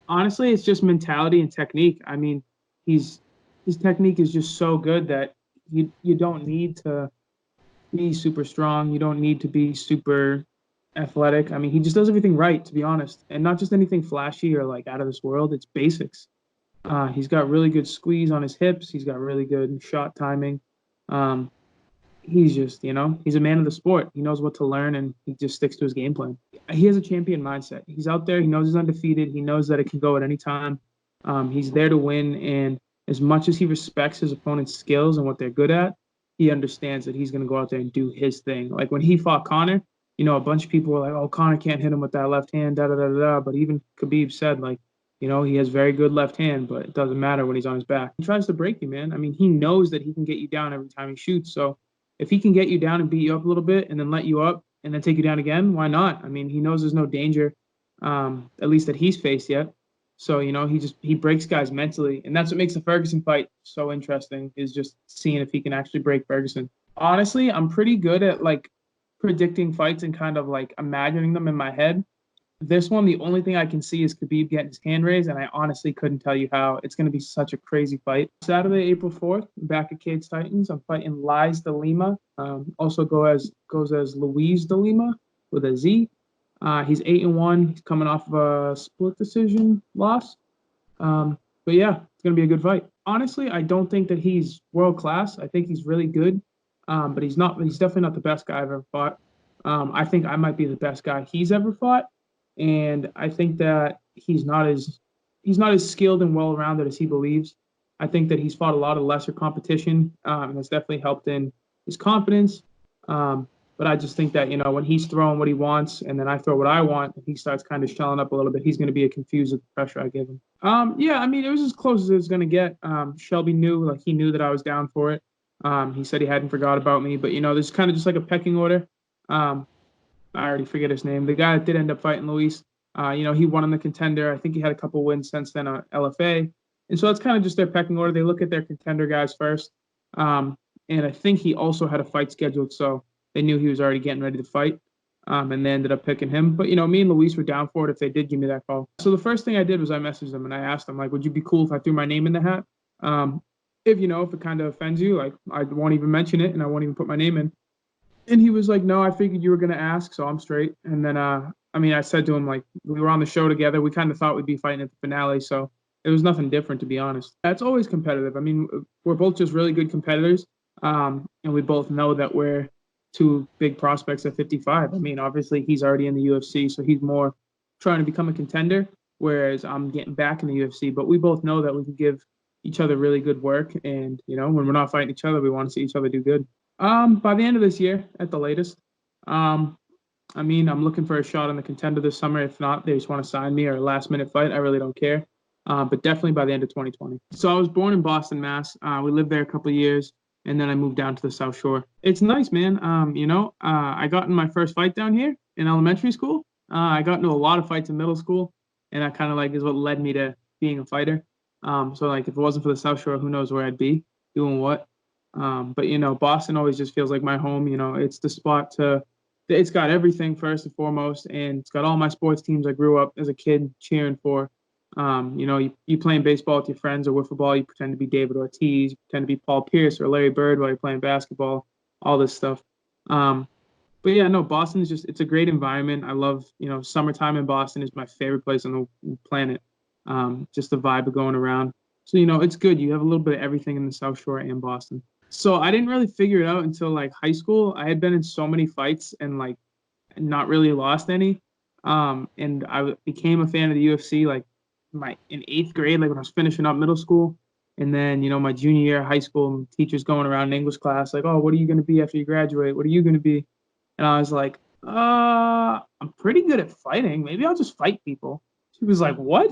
Honestly, it's just mentality and technique. I mean, he's his technique is just so good that you don't need to be super strong. You don't need to be super athletic. I mean, he just does everything right, to be honest, and not just anything flashy or like out of this world. It's basics. He's got really good squeeze on his hips. He's got really good shot timing. Um, he's just, he's a man of the sport. He knows what to learn and he just sticks to his game plan. He has a champion mindset. He's out there. He knows he's undefeated. He knows that it can go at any time. He's there to win. And as much as he respects his opponent's skills and what they're good at, he understands that he's going to go out there and do his thing. Like when he fought Connor, a bunch of people were like, oh, Connor can't hit him with that left hand, da da da da. But even Khabib said, like, he has very good left hand, but it doesn't matter when he's on his back. He tries to break you, man. I mean, he knows that he can get you down every time he shoots. So if he can get you down and beat you up a little bit and then let you up and then take you down again, why not? I mean, he knows there's no danger, at least that he's faced yet. So, he breaks guys mentally. And that's what makes the Ferguson fight so interesting, is just seeing if he can actually break Ferguson. Honestly, I'm pretty good at like predicting fights and kind of like imagining them in my head. This one, the only thing I can see is Khabib getting his hand raised, and I honestly couldn't tell you how. It's going to be such a crazy fight. Saturday, April 4th, back at Cage Titans, I'm fighting Lies de Lima. Also goes as Luis de Lima with a Z. He's 8-1. He's coming off of a split decision loss. But yeah, it's going to be a good fight. Honestly, I don't think that he's world class. I think he's really good, but he's not. He's definitely not the best guy I've ever fought. I think I might be the best guy he's ever fought, and I think that he's not as skilled and well rounded as he believes. I think that he's fought a lot of lesser competition, and has definitely helped in his confidence. But I just think that when he's throwing what he wants, and then I throw what I want, and he starts kind of shelling up a little bit, he's going to be confused with the pressure I give him. Yeah, I mean it was as close as it was going to get. Shelby he knew that I was down for it. He said he hadn't forgot about me, but there's kind of just like a pecking order. Um, I already forget his name. The guy that did end up fighting Luis, he won on the Contender. I think he had a couple wins since then on LFA. And so that's kind of just their pecking order. They look at their Contender guys first. And I think he also had a fight scheduled, so they knew he was already getting ready to fight. And they ended up picking him. But, me and Luis were down for it if they did give me that call. So the first thing I did was I messaged them and I asked them, like, would you be cool if I threw my name in the hat? If it kind of offends you, like, I won't even mention it and I won't even put my name in. And he was like, no, I figured you were going to ask, so I'm straight. And then, I said to him, like, we were on the show together. We kind of thought we'd be fighting at the finale, so it was nothing different, to be honest. That's always competitive. I mean, we're both just really good competitors, and we both know that we're two big prospects at 55. I mean, obviously, he's already in the UFC, so he's more trying to become a contender, whereas I'm getting back in the UFC. But we both know that we can give each other really good work, and, when we're not fighting each other, we want to see each other do good. By the end of this year, at the latest. I'm looking for a shot on the Contender this summer. If not, they just want to sign me or a last minute fight. I really don't care. But definitely by the end of 2020. So I was born in Boston, Mass. We lived there a couple of years, and then I moved down to the South Shore. It's nice, man. I got in my first fight down here in elementary school. I got into a lot of fights in middle school, and that kind of like is what led me to being a fighter. So like if it wasn't for the South Shore, who knows where I'd be doing what. But Boston always just feels like my home. It's the spot it's got everything first and foremost, and it's got all my sports teams I grew up as a kid cheering for. You playing baseball with your friends or wiffle ball, you pretend to be David Ortiz, you pretend to be Paul Pierce or Larry Bird while you're playing basketball, all this stuff. But yeah, no, Boston is it's a great environment. I love, summertime in Boston is my favorite place on the planet. Just the vibe of going around. So, it's good. You have a little bit of everything in the South Shore and Boston. So I didn't really figure it out until like high school. I had been in so many fights and like not really lost any. And I became a fan of the UFC like in 8th grade, like when I was finishing up middle school. And then, my junior year of high school, teachers going around in English class, like, oh, what are you going to be after you graduate? What are you going to be? And I was like, I'm pretty good at fighting. Maybe I'll just fight people. She was like, what?